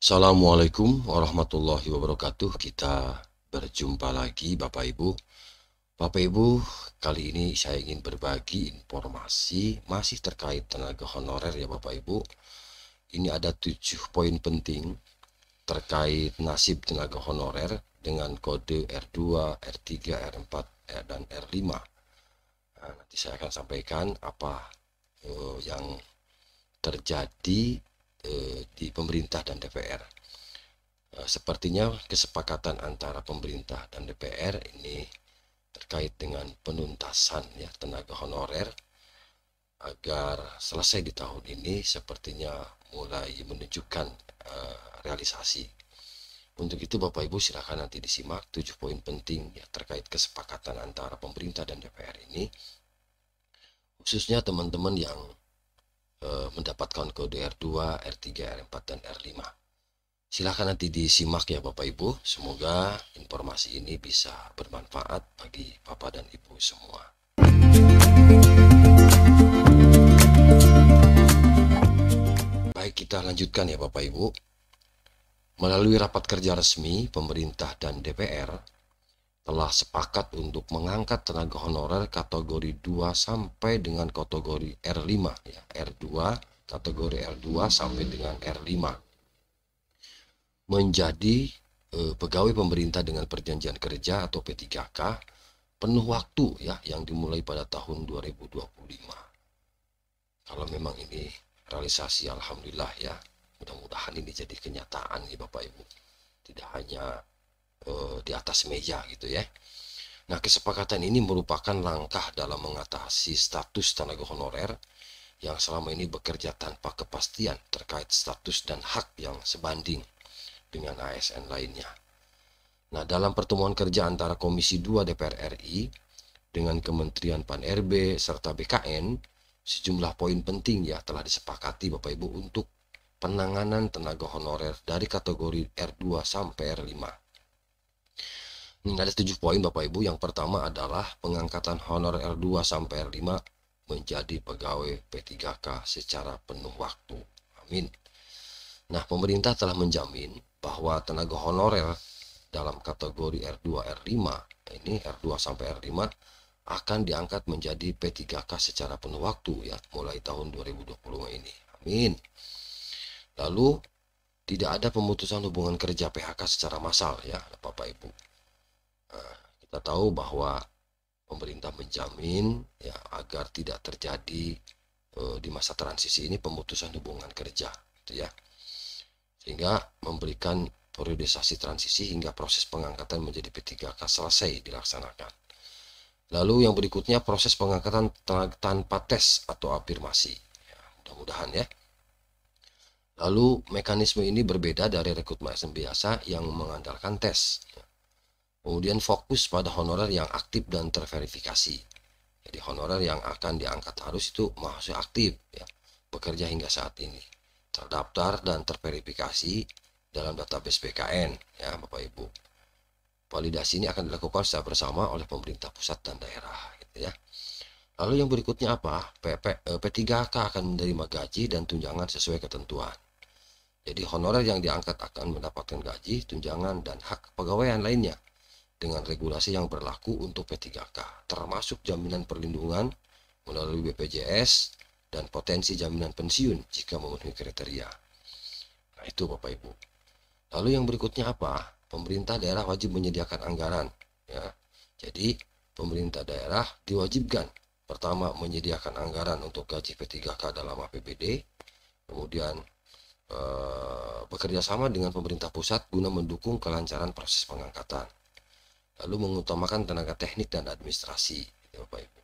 Assalamualaikum warahmatullahi wabarakatuh. Kita berjumpa lagi Bapak Ibu. Bapak Ibu, kali ini saya ingin berbagi informasi masih terkait tenaga honorer ya Bapak Ibu. Ini ada 7 poin penting terkait nasib tenaga honorer dengan kode R2, R3, R4, dan R5. Nah, nanti saya akan sampaikan apa yang terjadi di pemerintah dan DPR. Sepertinya kesepakatan antara pemerintah dan DPR ini terkait dengan penuntasan ya tenaga honorer agar selesai di tahun ini sepertinya mulai menunjukkan realisasi. Untuk itu Bapak Ibu silakan nanti disimak 7 poin penting ya terkait kesepakatan antara pemerintah dan DPR ini, khususnya teman-teman yang mendapatkan kode R2, R3, R4, dan R5. Silahkan nanti disimak ya Bapak Ibu. Semoga informasi ini bisa bermanfaat bagi Bapak dan Ibu semua. Baik, kita lanjutkan ya Bapak Ibu. Melalui rapat kerja resmi, pemerintah dan DPR telah sepakat untuk mengangkat tenaga honorer kategori 2 sampai dengan kategori R5 ya, R2, kategori R2 sampai dengan R5 menjadi pegawai pemerintah dengan perjanjian kerja atau P3K penuh waktu ya yang dimulai pada tahun 2025. Kalau memang ini realisasi, alhamdulillah ya, mudah-mudahan ini jadi kenyataan nih Bapak Ibu, tidak hanya di atas meja gitu ya. Nah, kesepakatan ini merupakan langkah dalam mengatasi status tenaga honorer yang selama ini bekerja tanpa kepastian terkait status dan hak yang sebanding dengan ASN lainnya. Nah, dalam pertemuan kerja antara Komisi 2 DPR RI dengan Kementerian Pan-RB serta BKN, sejumlah poin penting ya telah disepakati Bapak Ibu untuk penanganan tenaga honorer dari kategori R2 sampai R5. Ini ada 7 poin Bapak Ibu. Yang pertama adalah pengangkatan honor R2 sampai R5 menjadi pegawai P3K secara penuh waktu. Amin. Nah, pemerintah telah menjamin bahwa tenaga honorer dalam kategori R2, R5, ini R2 sampai R5 akan diangkat menjadi P3K secara penuh waktu ya mulai tahun 2020 ini. Amin. Lalu tidak ada pemutusan hubungan kerja PHK secara massal ya Bapak Ibu. Nah, kita tahu bahwa pemerintah menjamin ya agar tidak terjadi di masa transisi ini pemutusan hubungan kerja gitu ya, sehingga memberikan periodisasi transisi hingga proses pengangkatan menjadi P3K selesai dilaksanakan. Lalu yang berikutnya proses pengangkatan tanpa tes atau afirmasi ya, mudah-mudahan ya. Lalu mekanisme ini berbeda dari rekrutmen biasa yang mengandalkan tes ya. Kemudian fokus pada honorer yang aktif dan terverifikasi. Jadi honorer yang akan diangkat harus itu mahasiswa aktif ya, bekerja hingga saat ini, terdaftar dan terverifikasi dalam database BKN ya Bapak Ibu. Validasi ini akan dilakukan secara bersama oleh pemerintah pusat dan daerah gitu ya. Lalu yang berikutnya apa? P3K akan menerima gaji dan tunjangan sesuai ketentuan. Jadi honorer yang diangkat akan mendapatkan gaji, tunjangan, dan hak kepegawaian lainnya dengan regulasi yang berlaku untuk P3K, termasuk jaminan perlindungan melalui BPJS dan potensi jaminan pensiun jika memenuhi kriteria. Nah, itu Bapak Ibu. Lalu yang berikutnya apa? Pemerintah daerah wajib menyediakan anggaran ya. Jadi pemerintah daerah diwajibkan pertama menyediakan anggaran untuk gaji P3K dalam APBD, kemudian bekerja sama dengan pemerintah pusat guna mendukung kelancaran proses pengangkatan. Lalu mengutamakan tenaga teknik dan administrasi ya Bapak Ibu.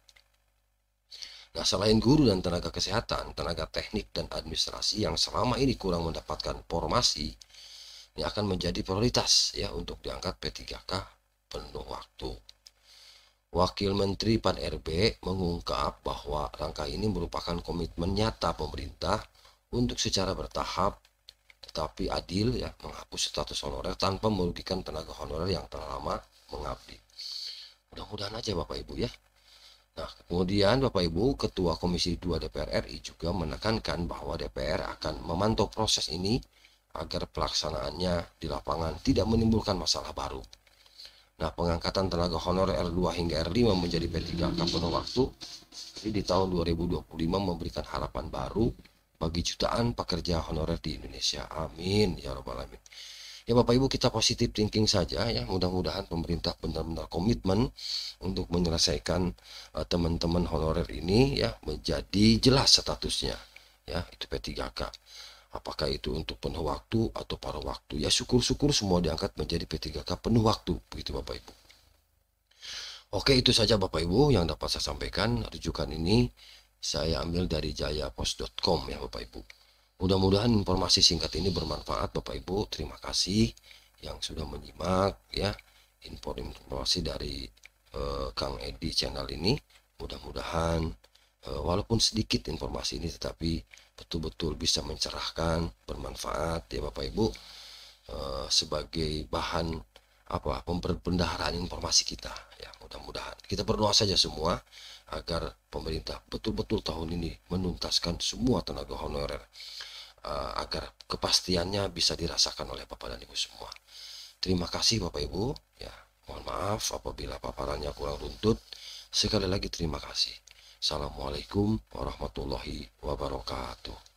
Nah, selain guru dan tenaga kesehatan, tenaga teknik dan administrasi yang selama ini kurang mendapatkan formasi ini akan menjadi prioritas ya untuk diangkat P3K penuh waktu. Wakil Menteri Pan-RB mengungkap bahwa langkah ini merupakan komitmen nyata pemerintah untuk secara bertahap tetapi adil ya menghapus status honorer tanpa merugikan tenaga honorer yang telah lama mengabdi. Mudah-mudahan aja Bapak Ibu ya. Nah, kemudian Bapak Ibu, Ketua Komisi 2 DPR RI juga menekankan bahwa DPR akan memantau proses ini agar pelaksanaannya di lapangan tidak menimbulkan masalah baru. Nah, pengangkatan tenaga honorer R2 hingga R5 menjadi P3K penuh waktu di tahun 2025 memberikan harapan baru bagi jutaan pekerja honorer di Indonesia. Amin ya robbal alamin. Ya Bapak Ibu, kita positif thinking saja ya. Mudah-mudahan pemerintah benar-benar komitmen untuk menyelesaikan teman-teman honorer ini ya, menjadi jelas statusnya ya, itu P3K. Apakah itu untuk penuh waktu atau paruh waktu? Ya syukur-syukur semua diangkat menjadi P3K penuh waktu, begitu Bapak Ibu. Oke, itu saja Bapak Ibu yang dapat saya sampaikan. Rujukan ini saya ambil dari jayapos.com ya Bapak Ibu. Mudah-mudahan informasi singkat ini bermanfaat Bapak Ibu. Terima kasih yang sudah menyimak ya informasi dari Kang Edi channel ini. Mudah-mudahan walaupun sedikit informasi ini tetapi betul-betul bisa mencerahkan, bermanfaat ya Bapak Ibu, sebagai bahan pembendaharaan informasi kita ya. Mudah-mudahan kita berdoa saja semua agar pemerintah betul-betul tahun ini menuntaskan semua tenaga honorer, agar kepastiannya bisa dirasakan oleh Bapak dan Ibu semua. Terima kasih Bapak Ibu ya. Mohon maaf apabila paparannya kurang runtut. Sekali lagi terima kasih. Assalamualaikum warahmatullahi wabarakatuh.